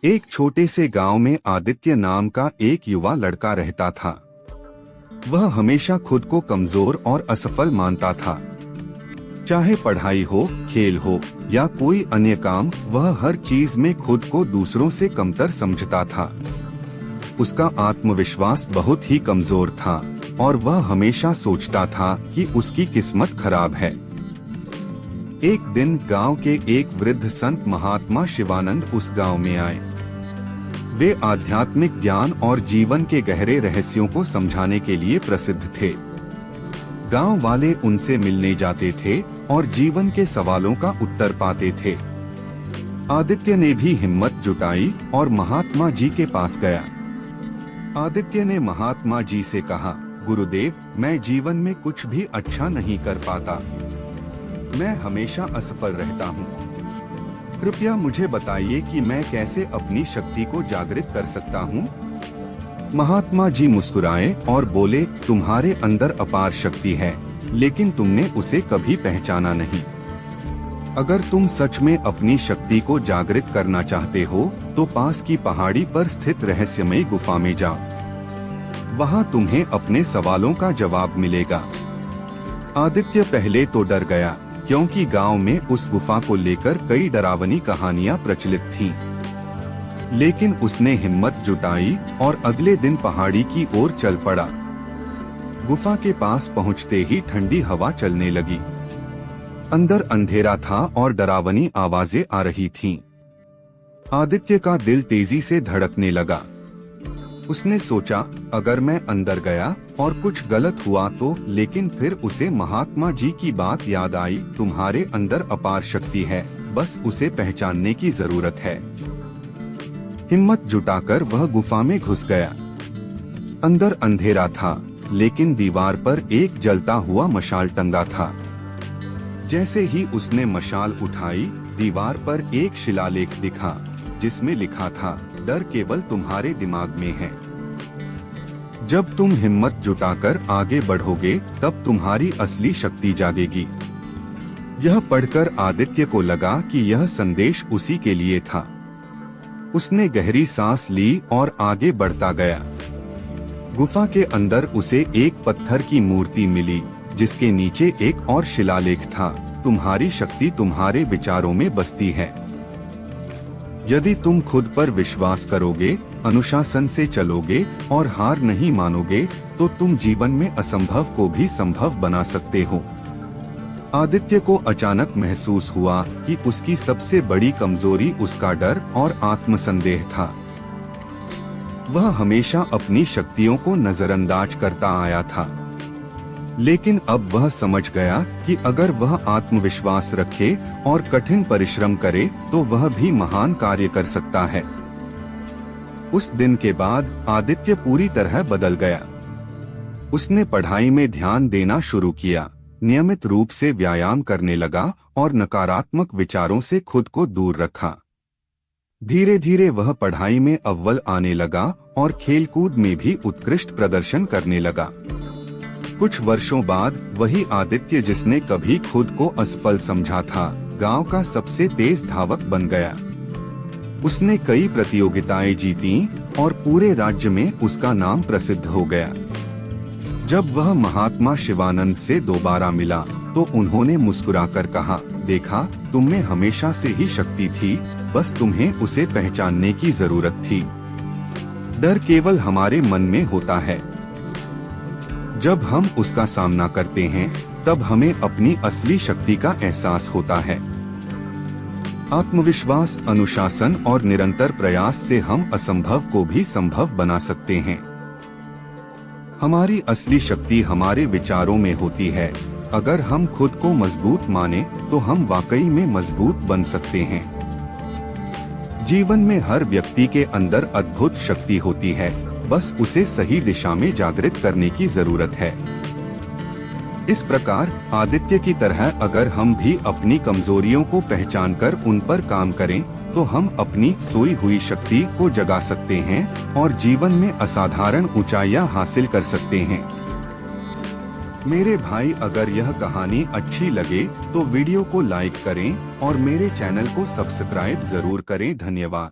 एक छोटे से गांव में आदित्य नाम का एक युवा लड़का रहता था। वह हमेशा खुद को कमजोर और असफल मानता था। चाहे पढ़ाई हो, खेल हो या कोई अन्य काम, वह हर चीज में खुद को दूसरों से कमतर समझता था। उसका आत्मविश्वास बहुत ही कमजोर था और वह हमेशा सोचता था कि उसकी किस्मत खराब है। एक दिन गांव के एक वृद्ध संत महात्मा शिवानंद उस गांव में आए। वे आध्यात्मिक ज्ञान और जीवन के गहरे रहस्यों को समझाने के लिए प्रसिद्ध थे। गांव वाले उनसे मिलने जाते थे और जीवन के सवालों का उत्तर पाते थे। आदित्य ने भी हिम्मत जुटाई और महात्मा जी के पास गया। आदित्य ने महात्मा जी से कहा, गुरुदेव, मैं जीवन में कुछ भी अच्छा नहीं कर पाता। मैं हमेशा असफल रहता हूँ। कृपया मुझे बताइए कि मैं कैसे अपनी शक्ति को जागृत कर सकता हूँ। महात्मा जी मुस्कुराए और बोले, तुम्हारे अंदर अपार शक्ति है, लेकिन तुमने उसे कभी पहचाना नहीं। अगर तुम सच में अपनी शक्ति को जागृत करना चाहते हो, तो पास की पहाड़ी पर स्थित रहस्यमयी गुफा में जाओ। वहाँ तुम्हें अपने सवालों का जवाब मिलेगा। आदित्य पहले तो डर गया, क्योंकि गांव में उस गुफा को लेकर कई डरावनी कहानियां प्रचलित थीं। लेकिन उसने हिम्मत जुटाई और अगले दिन पहाड़ी की ओर चल पड़ा। गुफा के पास पहुंचते ही ठंडी हवा चलने लगी। अंदर अंधेरा था और डरावनी आवाजें आ रही थीं। आदित्य का दिल तेजी से धड़कने लगा। उसने सोचा, अगर मैं अंदर गया और कुछ गलत हुआ तो। लेकिन फिर उसे महात्मा जी की बात याद आई, तुम्हारे अंदर अपार शक्ति है, बस उसे पहचानने की जरूरत है। हिम्मत जुटाकर वह गुफा में घुस गया। अंदर अंधेरा था, लेकिन दीवार पर एक जलता हुआ मशाल टंगा था। जैसे ही उसने मशाल उठाई, दीवार पर एक शिलालेख दिखा, जिसमें लिखा था, डर केवल तुम्हारे दिमाग में है। जब तुम हिम्मत जुटाकर आगे बढ़ोगे, तब तुम्हारी असली शक्ति जागेगी। यह पढ़कर आदित्य को लगा कि यह संदेश उसी के लिए था। उसने गहरी सांस ली और आगे बढ़ता गया। गुफा के अंदर उसे एक पत्थर की मूर्ति मिली, जिसके नीचे एक और शिलालेख था, तुम्हारी शक्ति तुम्हारे विचारों में बसती है। यदि तुम खुद पर विश्वास करोगे, अनुशासन से चलोगे और हार नहीं मानोगे, तो तुम जीवन में असंभव को भी संभव बना सकते हो। आदित्य को अचानक महसूस हुआ कि उसकी सबसे बड़ी कमजोरी उसका डर और आत्मसंदेह था। वह हमेशा अपनी शक्तियों को नजरअंदाज करता आया था, लेकिन अब वह समझ गया कि अगर वह आत्मविश्वास रखे और कठिन परिश्रम करे, तो वह भी महान कार्य कर सकता है। उस दिन के बाद आदित्य पूरी तरह बदल गया। उसने पढ़ाई में ध्यान देना शुरू किया, नियमित रूप से व्यायाम करने लगा और नकारात्मक विचारों से खुद को दूर रखा। धीरे धीरे वह पढ़ाई में अव्वल आने लगा और खेलकूद में भी उत्कृष्ट प्रदर्शन करने लगा। कुछ वर्षों बाद वही आदित्य जिसने कभी खुद को असफल समझा था, गांव का सबसे तेज धावक बन गया। उसने कई प्रतियोगिताएं जीती और पूरे राज्य में उसका नाम प्रसिद्ध हो गया। जब वह महात्मा शिवानंद से दोबारा मिला, तो उन्होंने मुस्कुराकर कहा, देखा, तुम में हमेशा से ही शक्ति थी, बस तुम्हें उसे पहचानने की जरूरत थी। डर केवल हमारे मन में होता है। जब हम उसका सामना करते हैं, तब हमें अपनी असली शक्ति का एहसास होता है। आत्मविश्वास, अनुशासन और निरंतर प्रयास से हम असंभव को भी संभव बना सकते हैं। हमारी असली शक्ति हमारे विचारों में होती है। अगर हम खुद को मजबूत माने, तो हम वाकई में मजबूत बन सकते हैं। जीवन में हर व्यक्ति के अंदर अद्भुत शक्ति होती है, बस उसे सही दिशा में जागृत करने की जरूरत है। इस प्रकार आदित्य की तरह अगर हम भी अपनी कमजोरियों को पहचानकर उन पर काम करें, तो हम अपनी सोई हुई शक्ति को जगा सकते हैं और जीवन में असाधारण ऊंचाइयां हासिल कर सकते हैं। मेरे भाई, अगर यह कहानी अच्छी लगे तो वीडियो को लाइक करें और मेरे चैनल को सब्सक्राइब जरूर करें। धन्यवाद।